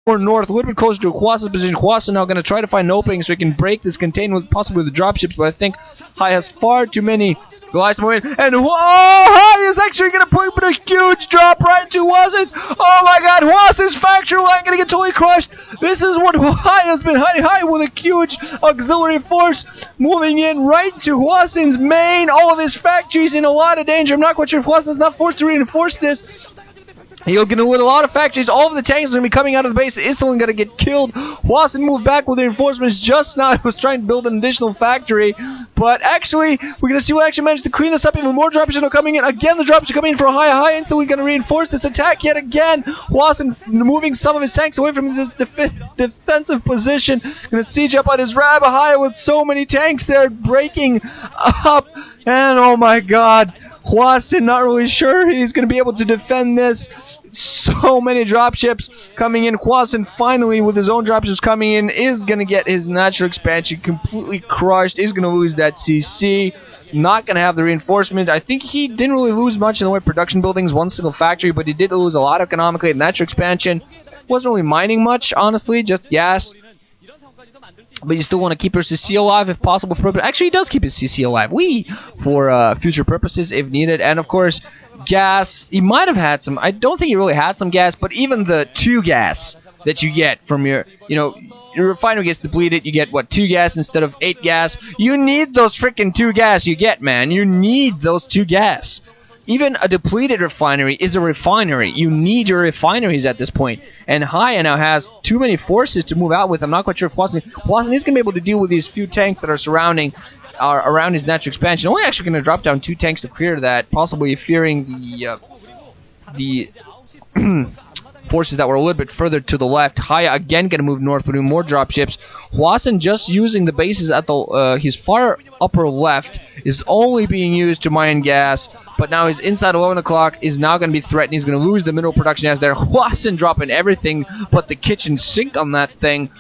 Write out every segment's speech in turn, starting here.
more north, a little bit closer to Hwasin's position. Hwasin now going to try to find an opening so he can break this containment with possibly the dropships, but I think HiyA has far too many Goliaths moving in. And HiyA is actually going to put a huge drop right into Hwasin's. Oh my god, Hwasin's factory line going to get totally crushed. This is what HiyA has been hiding. HiyA with a huge auxiliary force moving in right to Hwasin's main. All of his factories in a lot of danger. I'm not quite sure if Hwasin is not forced to reinforce this. He'll get a lot of factories. All of the tanks are going to be coming out of the base. Instantly going to get killed. Hwasin moved back with reinforcements just now. He was trying to build an additional factory. But actually, we're going to see what actually managed to clean this up. Even more dropships are coming in. Again, the dropships are coming in for HiyA. HiyA instantly going to reinforce this attack yet again. Hwasin moving some of his tanks away from his defensive position. Going to siege up on his Rabbit. HiyA with so many tanks there breaking up. And oh my god. Hwasin not really sure he's going to be able to defend this. So many dropships coming in. Hwasin finally, with his own dropships coming in, is going to get his natural expansion completely crushed. Is going to lose that CC. Not going to have the reinforcement. I think he didn't really lose much in the way of production buildings, one single factory, but he did lose a lot economically. Natural expansion wasn't really mining much, honestly, just gas. But you still want to keep your CC alive if possible. Actually, he does keep his CC alive. For future purposes if needed. And of course, gas. He might have had some. I don't think he really had some gas. But even the 2 gas that you get from your, your refinery gets depleted. You get, what, 2 gas instead of 8 gas. You need those freaking 2 gas you get, man. You need those 2 gas. Even a depleted refinery is a refinery. You need your refineries at this point. And HiyA now has too many forces to move out with. I'm not quite sure if Hwasin is going to be able to deal with these few tanks that are around his natural expansion. Only actually going to drop down 2 tanks to clear that, possibly fearing the forces that were a little bit further to the left. HiyA again going to move north with more dropships. Hwasin just using the bases at his far upper left is only being used to mine gas. But now his inside 11 o'clock is now going to be threatened. He's going to lose the mineral production as there. Hwasin dropping everything but the kitchen sink on that thing.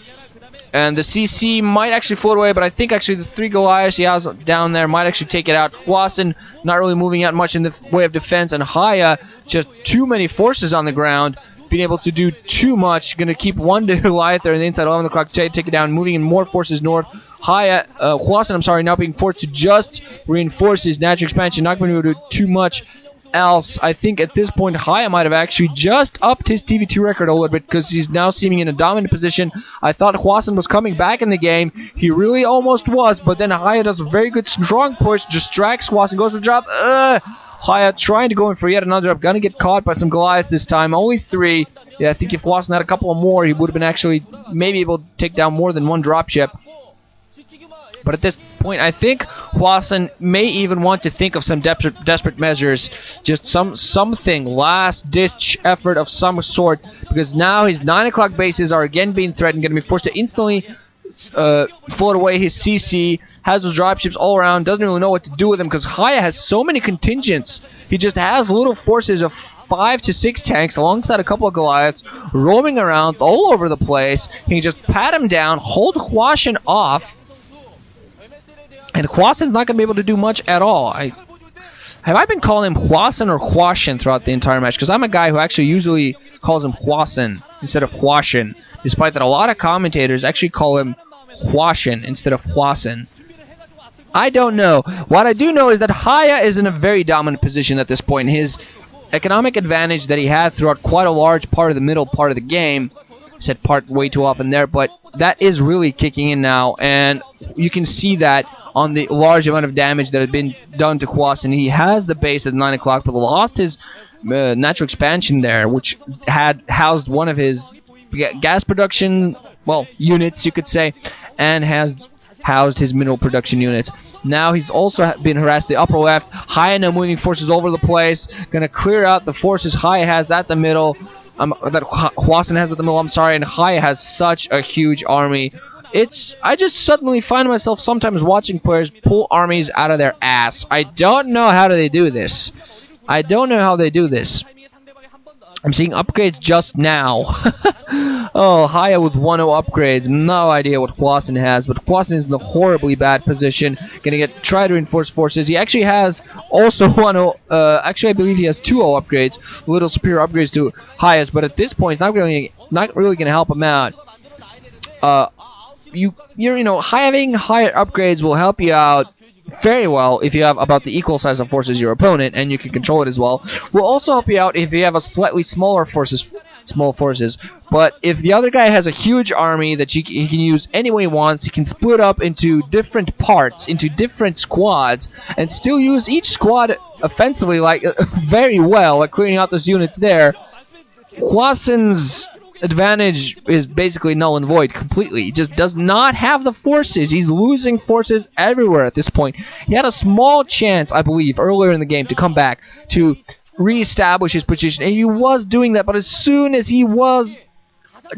And the CC might actually float away, but I think actually the 3 Goliaths he has down there might actually take it out. Hwasin not really moving out much in the way of defense, and HiyA just too many forces on the ground, being able to do too much. Going to keep 1 Goliath there in the inside 11 o'clock to take it down, moving in more forces north. Hwasin, now being forced to just reinforce his natural expansion, not going to be able to do too much else. I think at this point HiyA might have actually just upped his TV2 record a little bit because he's now seeming in a dominant position. I thought Hwasin was coming back in the game. He really almost was, but then HiyA does a very good strong push, distracts Hwasin, goes for the drop. HiyA trying to go in for yet another drop. Gonna get caught by some Goliath this time. Only 3. Yeah, I think if Hwasin had a couple more, he would have been actually maybe able to take down more than 1 dropship. But at this point, I think Hwasin may even want to think of some desperate measures, just something, last-ditch effort of some sort, because now his 9 o'clock bases are again being threatened, going to be forced to instantly float away his CC, has those dropships all around, doesn't really know what to do with them, because HiyA has so many contingents. He just has little forces of 5 to 6 tanks alongside a couple of Goliaths roaming around all over the place. He can just pat him down, hold Hwasin off, and Hwasin's not going to be able to do much at all. Have I been calling him Hwasin or Hwasin throughout the entire match? Because I'm a guy who actually usually calls him Hwasin instead of Hwasin, despite that a lot of commentators actually call him Hwasin instead of Hwasin. I don't know. What I do know is that HiyA is in a very dominant position at this point. His economic advantage that he had throughout quite a large part of the middle part of the game, I said part way too often there, but that is really kicking in now, and you can see that on the large amount of damage that has been done to Hwasin. He has the base at 9 o'clock, but lost his natural expansion there, which had housed one of his gas production, well, units, you could say, and has housed his mineral production units. Now he's also been harassed the upper left. HiyA now moving forces over the place, gonna clear out the forces HiyA has at the middle, that Hwasin has at the middle, and HiyA has such a huge army. I just suddenly find myself sometimes watching players pull armies out of their ass. I don't know how they do this. I don't know how they do this. I'm seeing upgrades just now. Oh, HiyA with 1-0 upgrades. No idea what Hwasin has, but Hwasin is in a horribly bad position. Gonna try to reinforce forces. He actually has also 1-0. Actually, I believe he has 2-0 upgrades, little superior upgrades to HiyA's. But at this point, he's not going to not really going to help him out. Having higher upgrades will help you out very well if you have about the equal size of forces your opponent, and you can control it as well. Will also help you out if you have a slightly small forces. But if the other guy has a huge army that he can use any way he wants, he can split up into different parts, into different squads, and still use each squad offensively, very well, like clearing out those units there. Hwasin's advantage is basically null and void completely. He just does not have the forces. He's losing forces everywhere at this point. He had a small chance, I believe, earlier in the game to come back to reestablish his position, and he was doing that, but as soon as he was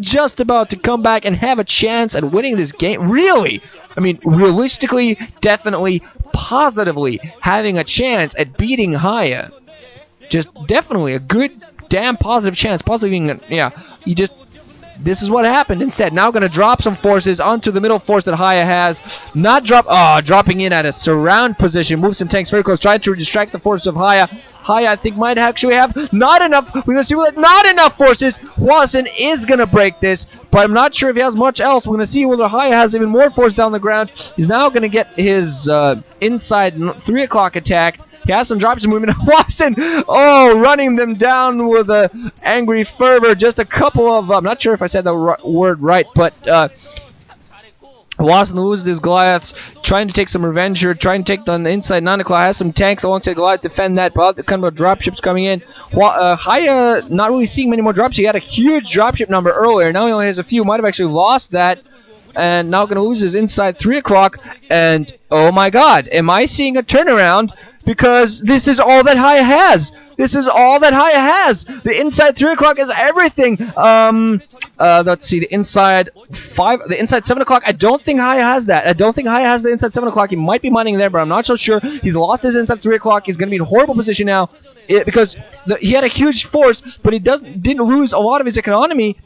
just about to come back and have a chance at winning this game, realistically, definitely, positively having a chance at beating HiyA, just definitely a good damn positive chance, this is what happened instead. Now going to drop some forces onto the middle force that HiyA has. Dropping in at a surround position. Move some tanks very close. Trying to distract the forces of HiyA. HiyA, I think, might actually have not enough. We're going to see not enough forces. Hwasin is going to break this, but I'm not sure if he has much else. We're going to see whether HiyA has even more force down the ground. He's now going to get his inside 3 o'clock attacked. He has some drops of movement. Hwasin, running them down with a angry fervor. Just a couple of, I'm not sure if I said the word right, but Hwasin loses his Goliaths, trying to take some revenge here, trying to take the inside 9 o'clock, has some tanks alongside Goliath to defend that, but kind of dropships coming in. HiyA not really seeing many more drops. He had a huge dropship number earlier. Now he only has a few. Might have actually lost that. And now going to lose his inside 3 o'clock. And, oh my god, am I seeing a turnaround? Because this is all that HiyA has. This is all that HiyA has. The inside 3 o'clock is everything. Let's see, the inside 7 o'clock. I don't think HiyA has that. I don't think HiyA has the inside 7 o'clock. He might be mining there, but I'm not so sure. He's lost his inside 3 o'clock. He's going to be in a horrible position now because he had a huge force, but he didn't lose a lot of his economy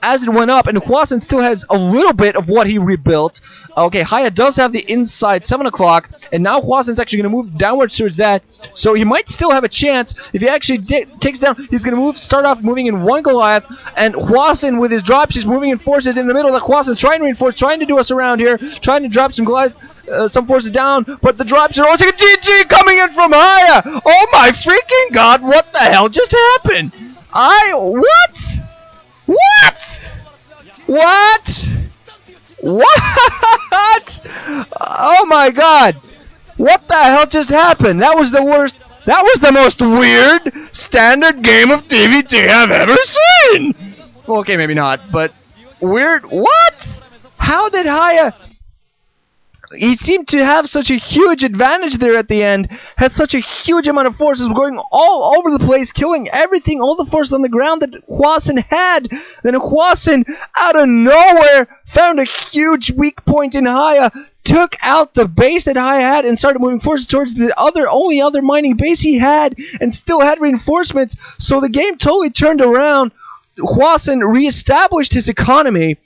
as it went up, and Hwasin still has a little bit of what he rebuilt. Okay, HiyA does have the inside 7 o'clock, and now Hwasin's actually going to move downwards towards that, so he might still have a chance. If he actually takes down, he's going to start off moving in 1 Goliath, and Hwasin with his drops, he's moving in forces in the middle. Like Hwasin's trying to reinforce, trying to do us around here, trying to drop some Goliath, some forces down, but the drops are also GG coming in from HiyA. Oh my freaking god, what the hell just happened? What? Oh my god! What the hell just happened? That was the worst. That was the most weird standard game of TVT I've ever seen! Well, okay, maybe not, but weird. What? How did HiyA... He seemed to have such a huge advantage there at the end, had such a huge amount of forces going all over the place, killing everything, all the forces on the ground that Hwasin had. Then Hwasin, out of nowhere, found a huge weak point in HiyA, took out the base that HiyA had, and started moving forces towards the only other mining base he had, and still had reinforcements, so the game totally turned around. Hwasin reestablished his economy.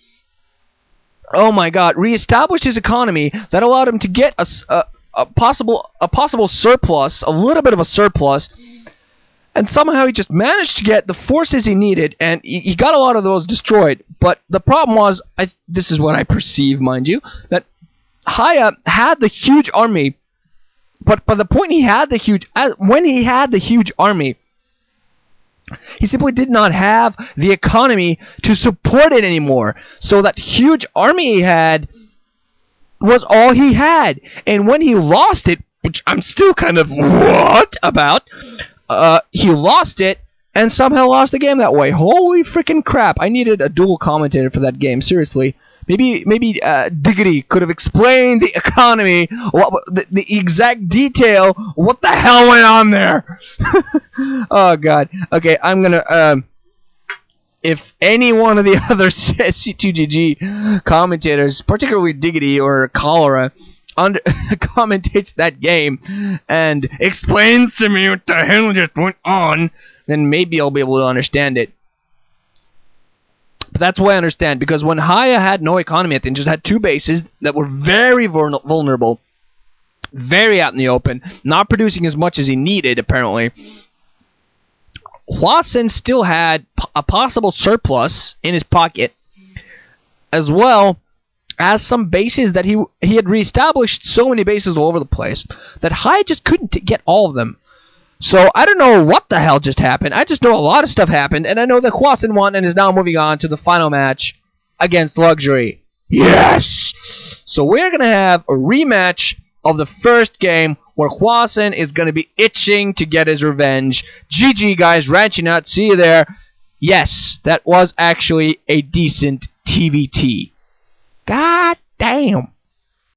Oh my god, reestablished his economy. That allowed him to get a possible surplus, a little bit of a surplus, and somehow he just managed to get the forces he needed, and he got a lot of those destroyed. But the problem was, this is what I perceive, mind you, that HiyA had the huge army, but by the point when he had the huge army, he simply did not have the economy to support it anymore. So that huge army he had was all he had. And when he lost it, which I'm still kind of what about, he lost it and somehow lost the game that way. Holy freaking crap. I needed a dual commentator for that game, seriously. Maybe Diggity could have explained the economy, the exact detail, what the hell went on there. Oh god. Okay, I'm gonna if any one of the other C2GG commentators, particularly Diggity or Cholera, commentates that game and explains to me what the hell just went on, then maybe I'll be able to understand it. But that's why I understand, because when HiyA had no economy, and just had 2 bases that were very vulnerable, very out in the open, not producing as much as he needed, apparently, Hwasin still had a possible surplus in his pocket, as well as some bases that he had reestablished so many bases all over the place that HiyA just couldn't get all of them. So I don't know what the hell just happened. I just know a lot of stuff happened, and I know that Hwasin won and is now moving on to the final match against Luxury. Yes! So we're going to have a rematch of the first game where Hwasin is going to be itching to get his revenge. GG, guys. Ranching out. See you there. Yes, that was actually a decent TVT. God damn.